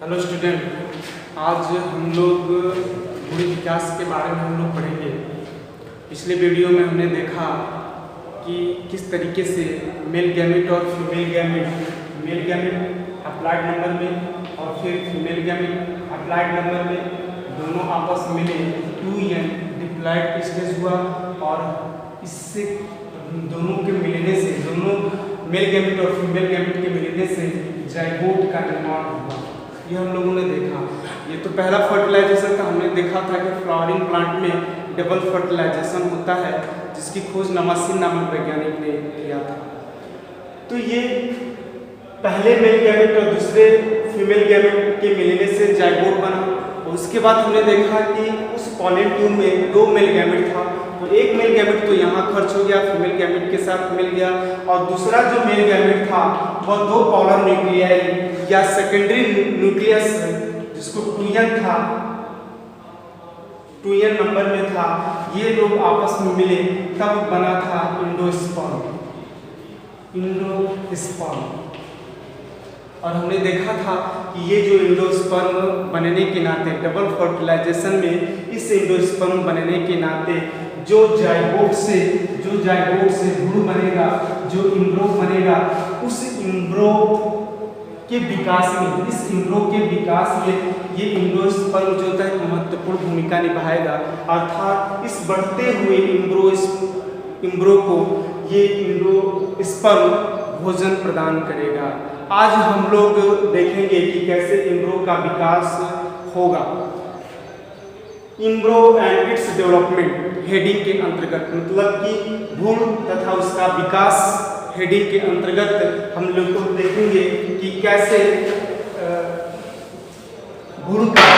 Hello student, आज हम लोग भ्रूण विकास के बारे में हम लोग पढ़ेंगे। पिछले वीडियो में हमने देखा कि किस तरीके से मेल गैमेट और फीमेल गैमेट अप्लाइड नंबर में और फिर फीमेल गैमेट अप्लाइड नंबर में दोनों आपस में मिले 2n डिप्लॉइड स्टेज हुआ और इससे दोनों के मिलने से, दोनों मेल गैमेट और फीमेल गैमेट के मिलने से जाइगोट का निर्माण हुआ। ये हम लोगों ने देखा। ये तो पहला फर्टिलाइजेशन था। हमने देखा था कि फ्लावरिंग प्लांट में डबल फर्टिलाइजेशन होता है, जिसकी खोज नमासीन नामक वैज्ञानिक ने किया था। तो ये पहले मेल गैमेट और दूसरे फीमेल गैमेट के मिलने से जाइगोट बना। और उसके बाद हमने देखा कि उस पॉलन ट्यूब में 2 मेल गैमेट था, तो एक मेल गैमेट तो यहाँ खर्च हो गया, फीमेल गैमेट के साथ मिल गया, और दूसरा जो मेल गैमेट था वह 2 पोलर न्यूक्लियाई या सेकेंडरी न्यूक्लियस जिसको 2n था, 2n नंबर में था, ये लोग आपस में मिले तब बना था इंडोस्पर्म। और हमने देखा था कि ये जो इंडोस्पर्म बनने के नाते, डबल फर्टिलाइजेशन में इस इंडोस्पर्म बनने के नाते जो जाइगोट से भ्रूण बनेगा, जो इम्ब्रो बनेगा, उस इम्ब्रो के विकास में, इस इम्ब्रो के विकास में ये इंडोस्पर्म जो होता है महत्वपूर्ण भूमिका निभाएगा। अर्थात इस बढ़ते हुए इम्ब्रो को ये इंडोस्पर्म भोजन प्रदान करेगा। आज हम लोग देखेंगे कि कैसे इम्ब्रो का विकास होगा। Embryo and its development heading के अंतर्गत, मतलब कि भ्रूण तथा उसका विकास हेडिंग के अंतर्गत हम लोग को देखेंगे कि कैसे भ्रूण का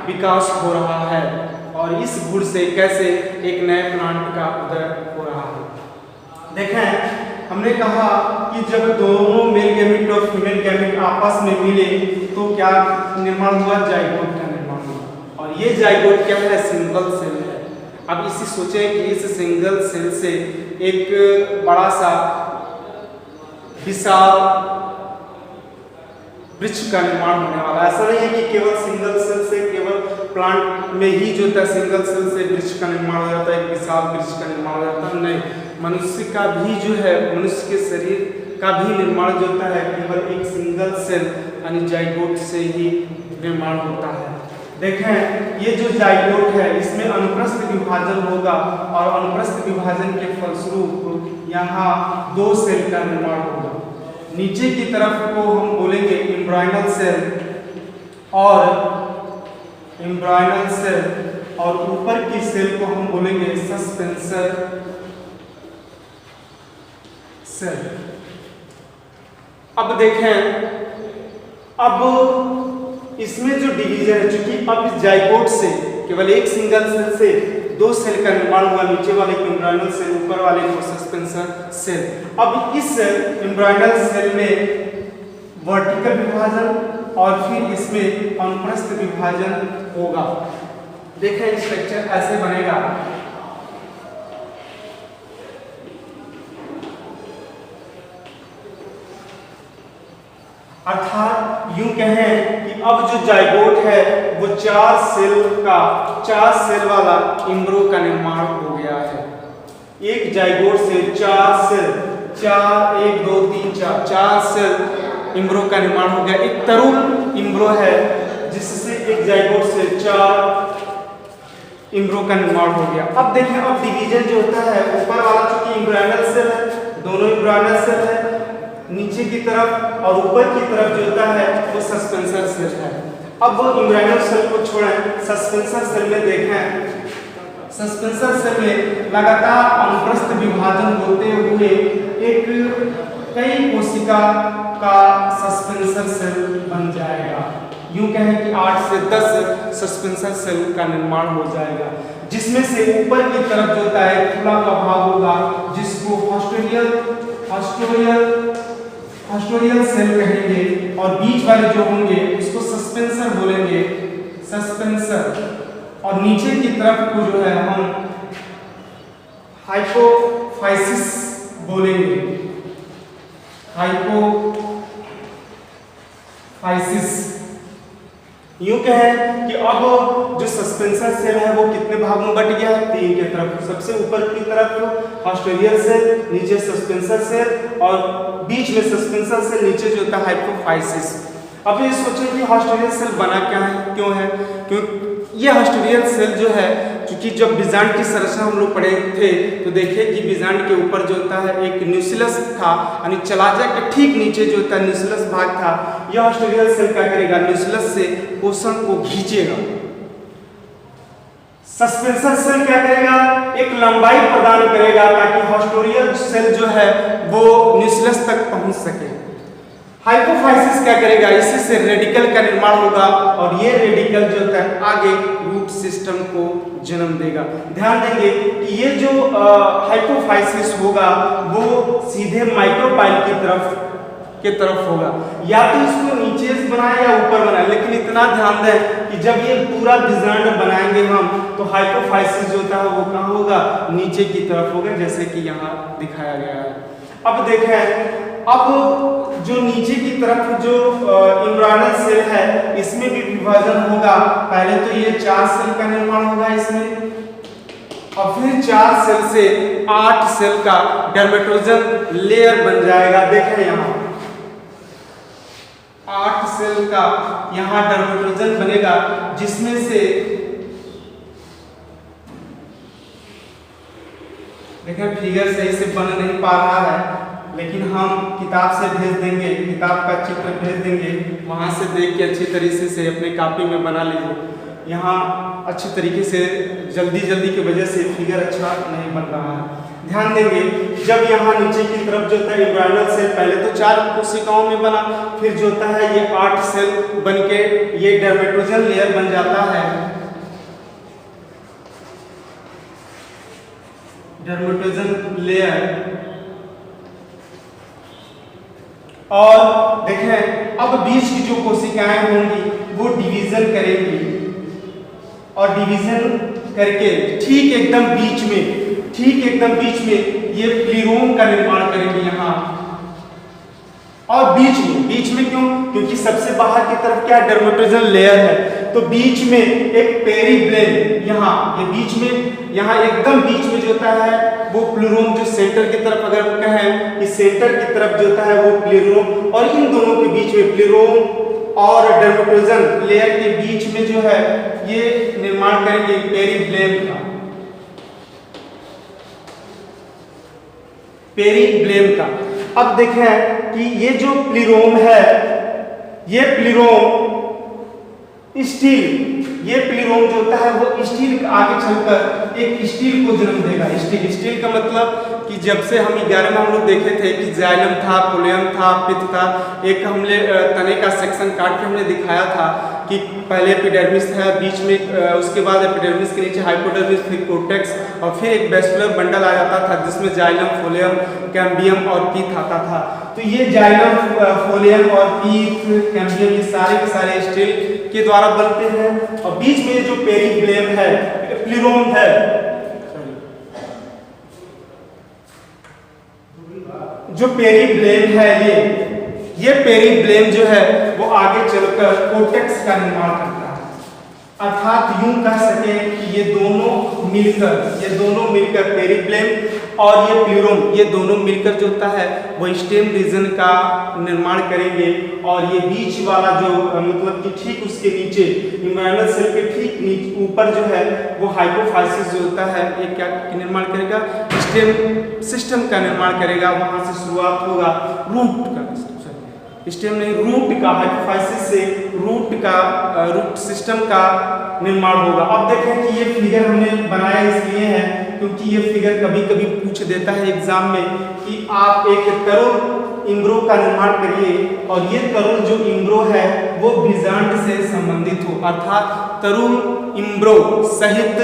विकास हो रहा है और इस भ्रूण से कैसे एक नए प्लांट का उदय हो रहा है। देखें, हमने कहा कि जब दोनों मेल गैमेट और फीमेल गैमेट आपस में मिले तो क्या निर्माण हुआ? जाइगोट का निर्माण हुआ। और ये जाइगोट क्या है? सिंगल सेल है। अब इसी सोचें कि इस सिंगल सेल से एक बड़ा सा विशाल वृक्ष का निर्माण होने वाला है। ऐसा नहीं है कि केवल सिंगल सेल से, केवल प्लांट में ही जो होता है सिंगल सेल से वृक्ष का निर्माण हो जाता है, एक विशाल वृक्ष का निर्माण हो जाता है। नहीं, मनुष्य का भी जो है, मनुष्य के शरीर का भी निर्माण जो होता है केवल एक सिंगल सेल यानी जाइगोट से ही निर्माण होता है। देखें, ये जो जाइगोट है इसमें अनुप्रस्थ विभाजन होगा और अनुप्रस्थ विभाजन के फलस्वरूप यहाँ 2 सेल का निर्माण होगा। नीचे की तरफ को हम बोलेंगे एम्ब्रायनल सेल और ऊपर की सेल को हम बोलेंगे सस्पेंसर सेल। अब देखें, अब इसमें जो डिवीजन है, चूंकि अब इस जाइगोट से केवल एक सिंगल सेल से 2 सेल का निर्माण हुआ, नीचे वाले को एम्ब्रायनल सेल, ऊपर वाले को सस्पेंसर सेल। अब इस एम्ब्रायनल सेल में वर्टिकल विभाजन और फिर इसमें अनुप्रस्थ विभाजन होगा। देखें, स्ट्रक्चर ऐसे बनेगा। अर्थात यूं कहें कि अब जो जाइगोट है वो 4 सेल वाला इम्ब्रो का निर्माण हो गया है। एक जाइगोट से 4 सेल, 1 2 3 4 सेल इम्ब्रो का निर्माण हो गया। एक तरुण इम्ब्रो है जिससे एक जाइगोट से 4 इम्ब्रो का निर्माण हो गया। अब देखें, अब डिवीजन जो होता है, ऊपर वाला चूंकि एम्ब्रायनल सेल है, दोनों एम्ब्रायनल सेल है, नीचे की तरफ और ऊपर की तरफ जो होता है वो सस्पेंसर सेल है। अब वो एम्ब्रायनल सेल को छोड़ें, सस्पेंसर सेल में देखें, सस्पेंसर सेल में लगातार अनुप्रस्थ विभाजन होते हुए एक कई कोशिका का सस्पेंसर सेल बन जाएगा। यूं कहें कि 8 से 10 सस्पेंसर सेल का निर्माण हो जाएगा, जिसमें से ऊपर की तरफ जो होता है खुला का भाग होगा, जिसको हॉस्टोरियल सेल कहेंगे, और बीच वाले जो होंगे उसको सस्पेंसर बोलेंगे, सस्पेंसर। और नीचे की तरफ को जो है हम हाइपोफाइसिस बोलेंगे, हाइपोफाइसिस। यूं कहें कि अब जो सस्पेंशन सेल है वो कितने भाग में बट गया है, 3 के तरफ। सबसे ऊपर की तरफ हाइपोस्टेरियर सेल, नीचे सस्पेंशन सेल और बीच में सस्पेंशन सेल, नीचे जो होता है हाइपोफाइसिस। अब ये सोचें कि हाइपोस्टेरियर सेल बना क्या है, क्यों है? क्यों ये हाइपोस्टेरियर सेल जो है, क्योंकि जब बीजांड की संरचना हम लोग पढ़े थे तो देखिए कि बीजांड के ऊपर जो होता है एक न्यूक्लियस था, यानी चलाजा के ठीक नीचे जो होता है न्यूक्लियस भाग था। यह हाइपोस्टेरियर सेल क्या करेगा? न्यूक्लियस से पोषण को खींचेगा। सस्पेंशन सेल क्या करेगा? एक लंबाई प्रदान करेगा ताकि हाइपोस्टेरियर सेल जो है वो न्यूक्लियस तक पहुंच सके। हाइपोफाइसिस क्या करेगा? इसी से रेडिकल का निर्माण होगा और ये रेडिकल जो होता है आगे रूट सिस्टम को जन्म देगा। ध्यान देंगे कि ये जो हाइपोफाइसिस होगा वो सीधे माइक्रोपाइल की तरफ होगा, या तो इसको नीचे से बनाए या ऊपर बनाए। लेकिन इतना ध्यान दें कि जब ये पूरा बीजांड बनाएंगे हम तो हाइपोफाइसिस जो होता है वो कहाँ होगा? नीचे की तरफ होगा, जैसे कि यहाँ दिखाया गया है। अब देखें, अब जो नीचे की तरफ जो एम्ब्रियोनल सेल है इसमें भी विभाजन होगा। पहले तो ये 4 सेल का निर्माण होगा इसमें, और फिर 4 सेल से 8 सेल का डर्मेटोजन लेयर बन जाएगा। देखें यहाँ 8 सेल का यहाँ डर्मेटोजन बनेगा, जिसमें से देखें फिगर सही से बन नहीं पा रहा है, लेकिन हम किताब से भेज देंगे, किताब का चित्र भेज देंगे, वहाँ से देख के अच्छी तरीके से अपने कॉपी में बना लीजिए। यहाँ अच्छी तरीके से जल्दी की वजह से फिगर अच्छा नहीं बन रहा है। ध्यान देंगे, जब यहाँ नीचे की तरफ जो होता है एम्ब्रियोनल सेल पहले तो 4 कोशिकाओं में बना, फिर जो होता है ये 8 सेल बन के ये डर्मेटोजन लेयर बन जाता है। डर्मेटोजन लेयर, और देखें अब बीच की जो कोशिकाएं होंगी वो डिवीजन करेंगी, और डिवीजन करके ठीक एकदम बीच में ये प्लीरोम का निर्माण करेंगे यहाँ। और बीच में क्यों? क्योंकि सबसे बाहर की तरफ क्या डर्मेटोजन लेयर है, तो बीच में एक पेरीब्लेम, यहाँ ये बीच में, यहाँ एकदम बीच में जो होता है वो प्लीरोम, जो सेंटर की तरफ अगर हम कहें कि सेंटर की तरफ जो होता है वो प्लीरोम, और इन दोनों के बीच में प्लीरोम और डर्मेटोजन लेयर के बीच में जो है ये निर्माण करेंगे पेरीब्लेम का। अब देखें कि ये जो प्लीरोम है, ये प्लीरोम स्टील, ये प्लीरोम जो होता है वो स्टील आगे चलकर एक स्टील को जन्म देगा। स्टील का मतलब कि जब से हम 11 में हम लोग देखे थे कि जाइलम था, पोलियम था, पित्त था, एक हमने तने का सेक्शन काट के हमने दिखाया था कि पहले एपिडर्मिस था, बीच में उसके बाद एपिडर्मिस के नीचे हाइपोडर्मिस, फिर कोर्टेक्स, और फिर एक वेस्कुलर बंडल आ जाता था जिसमें जाइलम, फोलियम, कैम्बियम और पीथ आता था। तो ये जाइलम, फोलियम और पीथ, कैम्बियम ये सारे के सारे स्टील के द्वारा बनते हैं। और बीच में जो पेरीब्लेम है, प्लीरोम है, जो पेरीब्लेम है, ये पेरीब्लेम जो है वो आगे चलकर कोर्टेक्स का निर्माण करता है। अर्थात यूं कह सके कि ये दोनों मिलकर पेरीब्लेम और ये प्लीरोम, ये दोनों मिलकर जो होता है वो स्टेम रीजन का निर्माण करेंगे। और ये बीच वाला जो मतलब कि ठीक उसके नीचे एम्ब्रियोनल सेल के ठीक नीचे ऊपर जो है वो हाइपोफाइसिस जो होता है ये क्या निर्माण करेगा? स्टेम सिस्टम का निर्माण करेगा। वहां से शुरुआत होगा रूट का, स्टेम नहीं रूट का, हाइपोफाइसिस से रूट सिस्टम का निर्माण होगा। अब देखें कि ये फिगर हमने बनाया इसलिए है क्योंकि ये फिगर कभी कभी पूछ देता है एग्जाम में कि आप एक तरुण इम्ब्रो का निर्माण करिए और ये तरुण जो इम्ब्रो है वो बीजांड से संबंधित हो, अर्थात तरुण इम्ब्रो सहित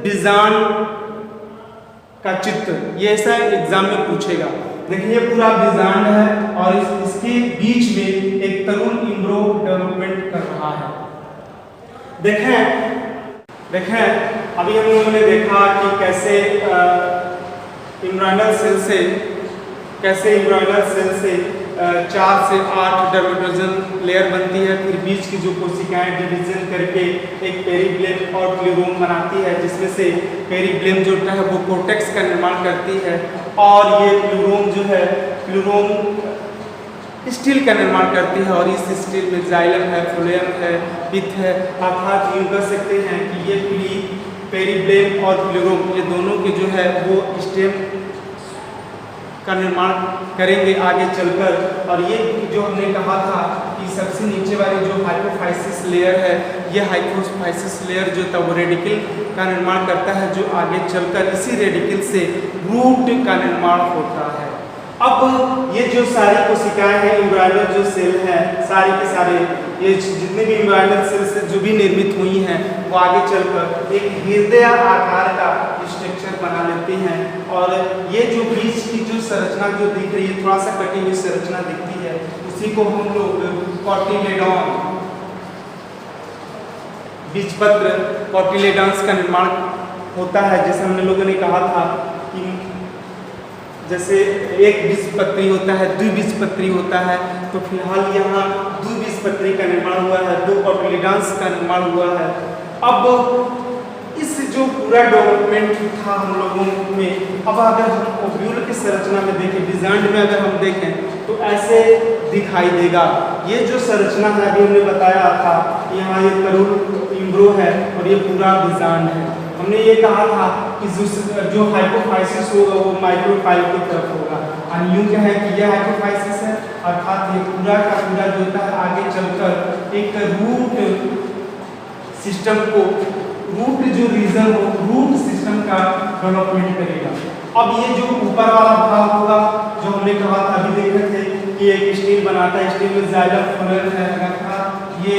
बीजांड का चित्र, ये ऐसा एग्जाम में पूछेगा। देखिए पूरा बीजांड है और इसके बीच में एक तरुण इम्ब्रो डेवलपमेंट कर रहा है। देखें अभी हम लोगों ने देखा कि कैसे एम्ब्रियोनल सेल से 4 से 8 डर्मेटोजन लेयर बनती है। फिर बीच की जो कोशिकाएं डिवीजन करके एक पेरीब्लेम और प्लूरोम बनाती है, जिसमें से पेरीब्लेम जो होता है वो कोर्टेक्स का निर्माण करती है और ये प्लूरोम जो है प्लूरोम स्टील का निर्माण करती है। और इस स्टील में जाइलम है, फ्लोएम है, पित्त है, अर्थात यूँ कह सकते हैं कि ये पेरीब्लेम और प्लूरोम ये दोनों के जो है वो स्टेम का निर्माण करेंगे आगे चलकर। और ये जो हमने कहा था कि सबसे नीचे वाली जो हाइपोफाइसिस लेयर है, ये हाइपोफाइसिस लेयर जो था वो रेडिकल का निर्माण करता है, जो आगे चलकर इसी रेडिकल से रूट का निर्माण होता है। अब ये जो सारी कोशिकाएं हैं, एम्ब्रायनल जो सेल हैं, सारे के सारे ये जितने भी एम्ब्रायनल सेल से जो भी निर्मित हुई हैं, वो आगे चलकर एक हृदय आकार का स्ट्रक्चर बना लेते हैं। और ये जो बीच की जो संरचना जो दिख रही है, थोड़ा सा कटी हुई संरचना दिखती है, उसी को हम लोग कॉटिलेडॉन, बीजपत्र कॉटिलेडॉन्स का निर्माण होता है। जैसे हमने लोगों ने कहा था कि जैसे एक बीजपत्री होता है, द्विबीजपत्री होता है, तो फिलहाल यहाँ द्विबीजपत्री का निर्माण हुआ है, 2 कॉटिलेडॉन्स का निर्माण हुआ है। अब इस जो पूरा डेवलपमेंट था हम लोगों में, अब अगर हम ओव्यूल की संरचना में देखें, डिजाइन में अगर हम देखें तो ऐसे दिखाई देगा। ये जो संरचना है अभी हमने बताया था, यहाँ ये तरुण इम्ब्रो है और ये पूरा डिजाइन है। हमने ये कहा था कि जो हाइपोफाइसिस होगा वो माइक्रोफाइल की तरफ होगा, और यूँ क्या है कि यह हाइपोफाइसिस है, अर्थात ये पूरा का पूरा जो होता है आगे चलकर एक रूट सिस्टम को, रूट जो रीजन हो, रूट सिस्टम का डेवलपमेंट करेगा। अब ये जो ऊपर वाला भाग होगा, जो हमने कहा था अभी देखे थे कि एक स्टील बनाता है, स्टील में जाइलम फ्लोएम है रखा, ये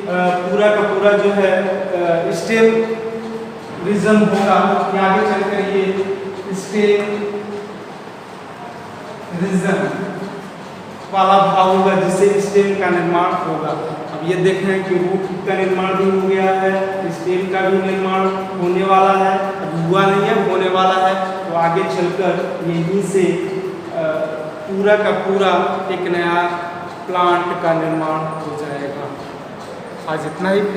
पूरा का पूरा जो है स्टेम रीजन होगा, कि आगे चलकर ये स्टेम रीजन वाला भाग होगा जिससे स्टेम का निर्माण होगा। अब ये देखें कि रूट का निर्माण भी हो गया है, स्टेम का भी निर्माण होने वाला है, हुआ नहीं है, होने वाला है। तो आगे चलकर यहीं से पूरा का पूरा एक नया प्लांट का निर्माण हो जाएगा। आज इतना ही।